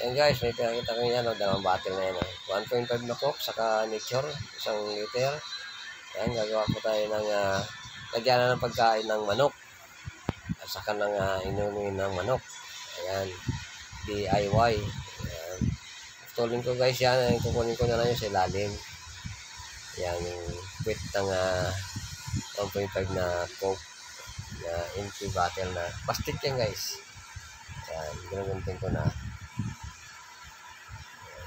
Ayan guys, may pinakita ko yan, dalawang bottle na yan. 1.5 na Coke, saka Nature, 1 liter. Ayan, gagawa po tayo ng lagyan na ng pagkain ng manok. At saka ng inumin ng manok. Ayan, DIY. Ayan. Putulin ko guys yan, kukunin ko na lang yun sa ilalim. Ayan, yung quit ng 1.5 na Coke na empty bottle na. Plastic yan guys. Ayan, ginugunting ko na.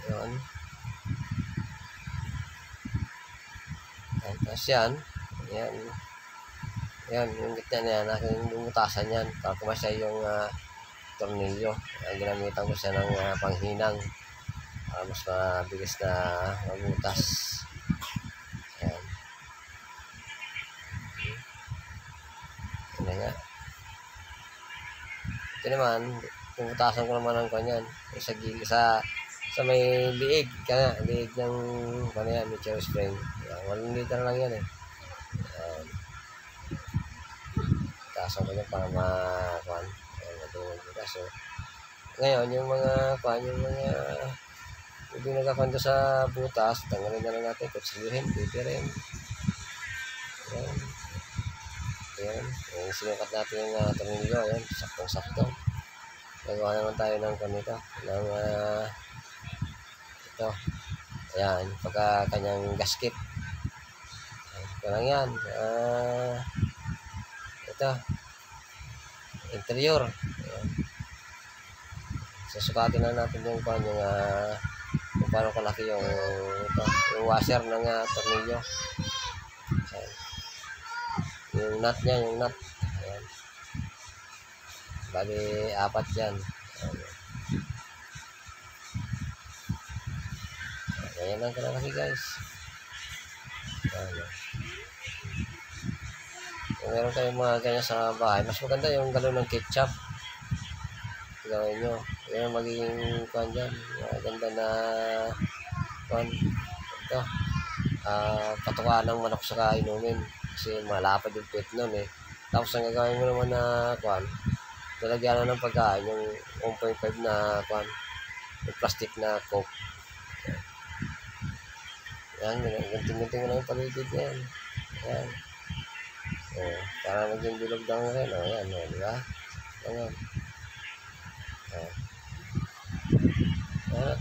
Ayan. Ayan, tapos yan. Ayan. Ayan, yung gitna na yan, aking bumutasan yan para kumasya yung tornilyo. Ayan, ginamitan ko siya ng panghinang para mas mabilis na mabutas. Ayan. Ayan nga. Ito naman, bumutasan ko naman ng kanyan. Sa may liig, liig ng kanyan, Nature Spring. Ayan, 1 liter lang yan eh. Ayan. Tasan ko yan para makuhan. Ayan, matulog ko. So, ngayon, yung mga hindi nagkakanto sa butas, tanggalin na lang natin, kutsiluhin, pipirin. Ayan. Ayan. Ayan, sinukat natin yung tornilyo. Ayan, saktong-sakto. Gagawa naman tayo ng kanito, ng ito. Ayan, pagka kanyang gasket. Ayan, ito lang yan. Ito. Interior. Ayan. Susukatin na natin yung kung paano kalaki yung washer ng tornilyo. Ayan. Yung nut niya, yung nut. Ayan. Bali, 4 yan. Ayan lang kalaki guys. Ayan. Kung meron kayong mga ganyan sa bahay, mas maganda yung galon ng ketchup. Gawin nyo. Yan ang magiging kuhan dyan. Maganda na kuhan. Ito. Patukaan ng manok sa inumin. Kasi malapad yung pit nun eh. Tapos ang gagawin mo naman na kuhan, talagyan na ng pagkain yung 1.5 na kuhan. Yung plastic na Coke. Yan. Gunting-gunting mo lang yung paligid na yan. Yan. Para maging bilog lang rin. Yan. Diba? Yan.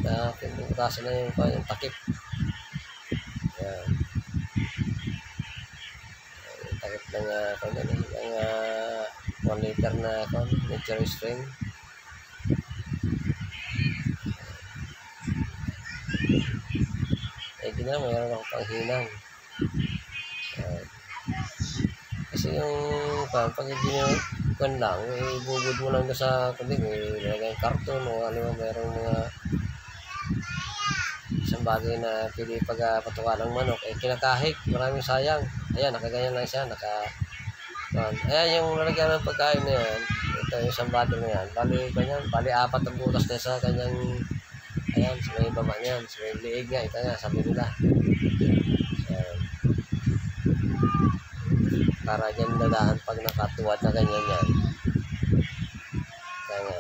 At pinutasan na yung takip. Ayan. Yung takip ng 1 liter na Nature Spring. Di na, mayroon ako panghinang. Kasi yung pag ibinigyan lang, ibubud mo lang sa kundi, nilagay karton o ano, mayroong mga isang bagay na pili pagpatukan ng manok, kinakahig, maraming sayang. Ayan, nakaganyan lang siya, ayan yung lalagyan ng pagkain na yan, ito yung isang bottle na yan, bali 4 ang butas na sa kanyang, ayan, sa may baba niyan, sa may liig nga, ito nga, sabi nila. Ayan. Para dyan dadaan pag nakatuwad na ganyan yan. Kaya nga,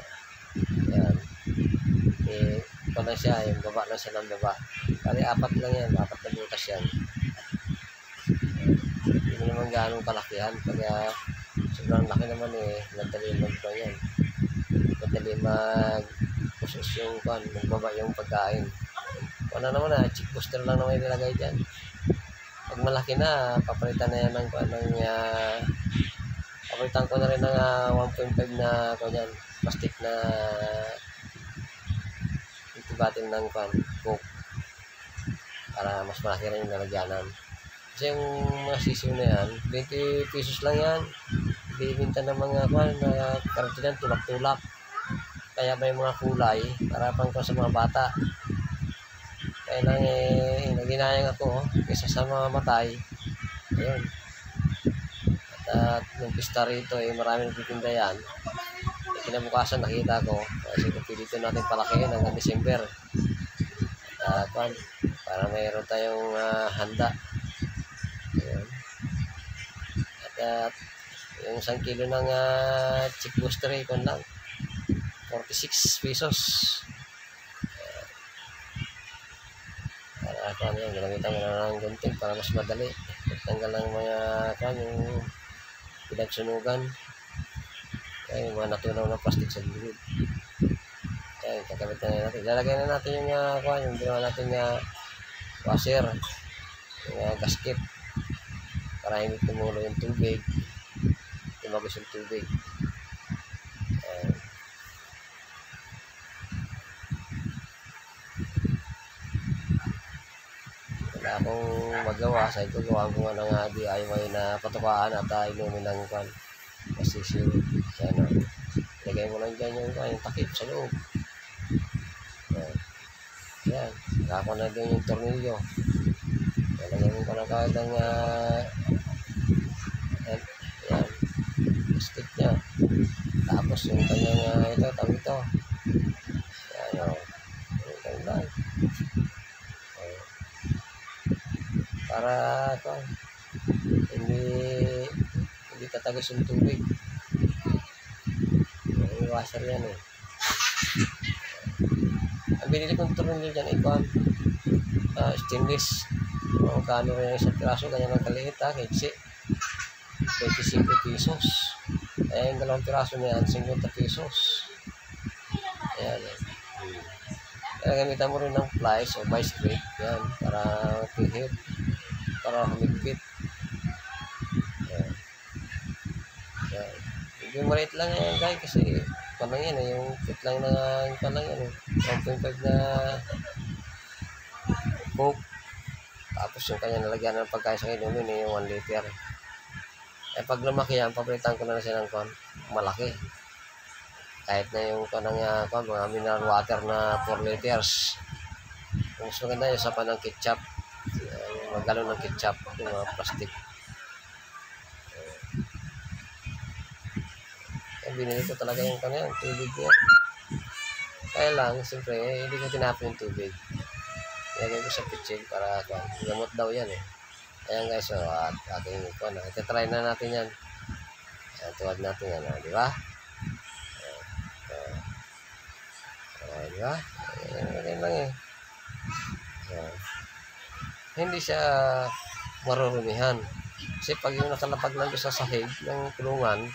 ayan. Ito na siya, yung baba na siya ng baba. Kali 4 lang yan, 4 na butas yan. Hindi naman gaanong kalakihan. Pag sobrang laki naman madali yan. Madali pusos yung magbaba yung pagkain. Ano naman chick booster lang naman ilalagay dyan. Pag malaki na, papalitan na yan papalitan ko na rin ng 1.5 na plastic na bottle ng Coke para mas malaki rin yung lalagyanan. Kasi yung mga sisiw na yan, 20 pesos lang yan. Bibinta ng mga karatinan, tulak-tulak. Kaya may mga kulay para pang sa mga bata. Kaya lang naginayang ako kaysa sa mga matay. Ayun. At nung pista rito marami nagtitinda yan. Kinabukasan nakita ko kasi dito natin palakihin hanggang December. Para mayroon tayong handa. Ayun. At yung 1 kilo ng chick booster lang 46 pesos. ano yan, ginamitan ko na ng gunting para mas madali. Tanggal ng mga yung pinagsunugan. Kaya yung mga natunaw na plastic sa gilid. Kaya kakabit na natin. Lalagay na natin yung yung ginawa natin washer, yung gasket, para hindi tumulo yung tubig, tumagos yung tubig. Wala akong magawa, sa ito gawa ko nga ng DIY na patukaan at inumin ng masisiw. Kaya lagay mo lang dyan yung takip sa loob. Yan, saka ko na din yung tornilyo. Lagyan ko na kahit ng yan, stick nya. Tapos yung kanyang tawag ito. Yan o. Yan. Para hindi tatagos yung tubig. Yung washer yan eh. Ang binili kong tornilyo dyan stainless. Magkano rin isang piraso, ganyan ang kaliit kiksi. 25 pesos. Yung dalawang piraso niya 50 pesos. Ayan Kaya gamitan mo rin ng plies o vice grip yan para tihit, para humigpit. Medyo maliit lang yan guys, kasi panang yan yung fit lang na yung panang yan 1.5 na coke. Tapos yung kanya nalagyan ng pagkain sa inumin yung 1 liter. Pag lumaki yan, papalitan ko na siya ng malaki. Kahit na yung mga mineral water na 4 liters. Kung mas maganda yung sa panang ketchup, yung mga galon ng ketchup, yung mga plastic. Binili ko talaga yung tubig niya. Kaya lang, siyempre, hindi ko tinapon yung tubig. Nilagay ko sa kitchen para gamot daw yan eh. Ayan guys, at ating itatry na natin yan. Tuwad natin yan, di ba? Di ba? Ayan lang eh. Hindi siya marurumihan. Kasi pag yung nakalapag lang sa sahig ng kulungan,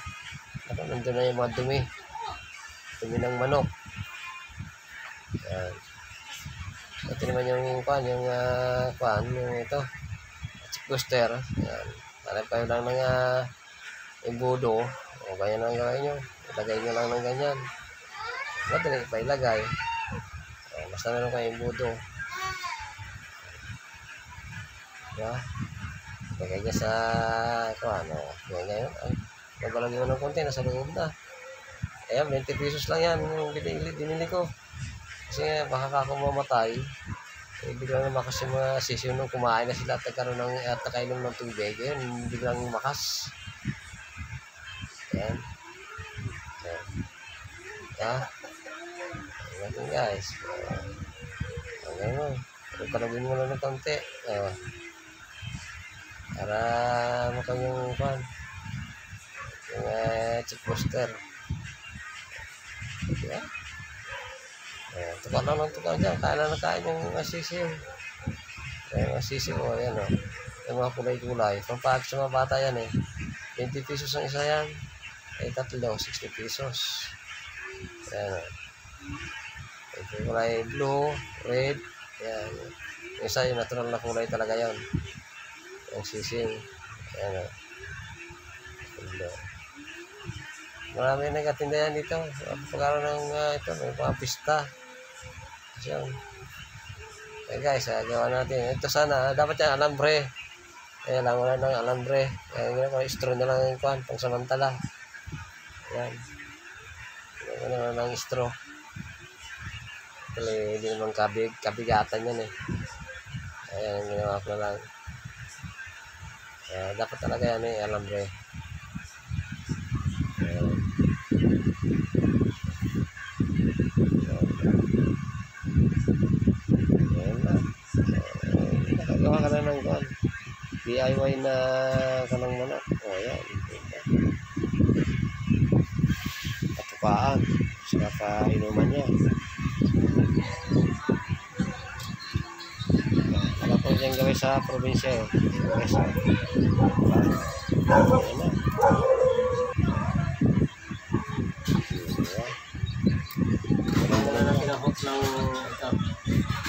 nandun na yung mga dumi ng manok. Ayan. Ito naman yung ito chick booster. Ayan. Tayo lang ng imbudo o ganyan ang gawin nyo, ilagay nyo lang ng ganyan, madali pa ilagay. Basta meron kayo imbudo, diba? Ilagay nyo sa ganyan. Nagbalagay mo ng konti, nasa loob na. Ayan, 20 pesos lang yan yung binili ko. Kasi baka ako mamatay, biglang naman kasi mga sisiw nung kumain na sila at nakainom ng tubig, yun, biglang makas. Ayan. Ayan guys. Ayan mo. Palagin mo lang ng konti. Para makanyang yung chick booster. Diba? Tukar lang ng tukar dyan. Kaya na nakain yung sisiw. Yung sisiw, ayan o. Yung mga kulay-kulay. Pampahag sa mga bata yan eh. 20 pesos ang isa yan. Tatlo, 60 pesos. Ayan o. Yung kulay blue, red. Ayan. Yung isa yung natural na kulay talaga yan. Yung sisiw. Ayan o. Marami nagkatindahan dito. Pagkaroon ng may mga pista. So, guys, gawa natin. Ito sana, dapat yan alambre. Kaya lang wala ng alambre. Kaya nga straw na lang yung pang samantala. Ayan. Wala na ng straw. Kasi hindi naman kabigatan yan eh. Ayan, ginawa ko na lang. Dapat talaga yan alambre. Nakagawa ka na ng DIY na kanang manok. Ayan. Katupaan. Saka inuman niya. dyan gawin sa probinsya eh. Guys, ayan na.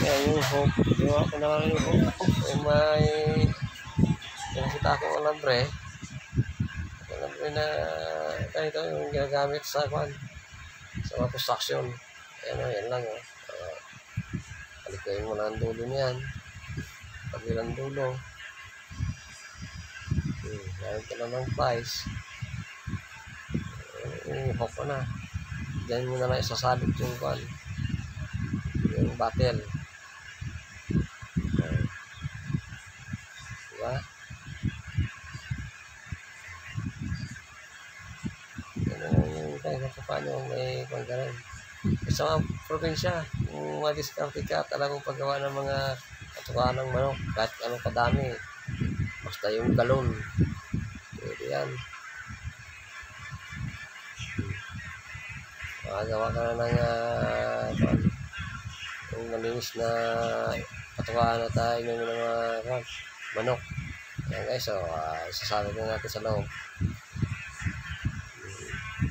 Ayan yung hook. Diba ko naman yung hook. May nakita akong alambre. Alambre na ganito yung ginagamit sa kwan. Sa mga construction. Ayan o, yan lang o. Palikayin mo na ang dulo niyan. Kabilang dulo. Gawin ko na ng plies. Hook ko na. Diyan mo na lang isasalot yung kwan. Yung battle. Diba? Yung tayo sa paano may panggalan. Sa mga probinsya, kung madiskarte ka, talagang paggawa ng mga katukaan ng manok, kahit anong kadami. Basta yung galon. Pwede yan. Makagawa ka na ng yung malinis na katukaan na tayo ng mga manok. Ayan guys, so isasalot na natin sa loob.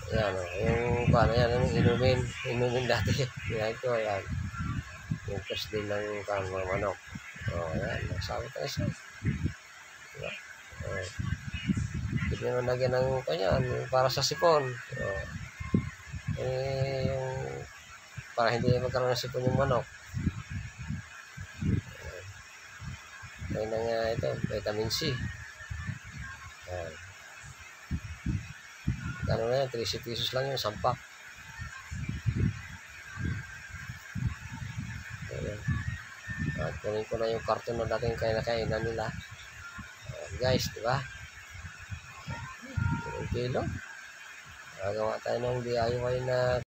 Ayan o, yung paano yan, yung inumin dati. Ayan ito, ayan. Yung test din ng mga manok. O, ayan, nagsabot na isa. Diba? Hindi naman lagyan ng kanyan, para sa sipon. O, yung para hindi magkaroon ng sipon yung manok. Ayan na nga ito, vitamin C. Ayan. Ano na yan, 30 pesos lang yung sampak. Ayan. At kunin ko na yung karton na dating kainan nila. Ayan guys, diba? 1 kilo. Gagawa tayo ng DIY na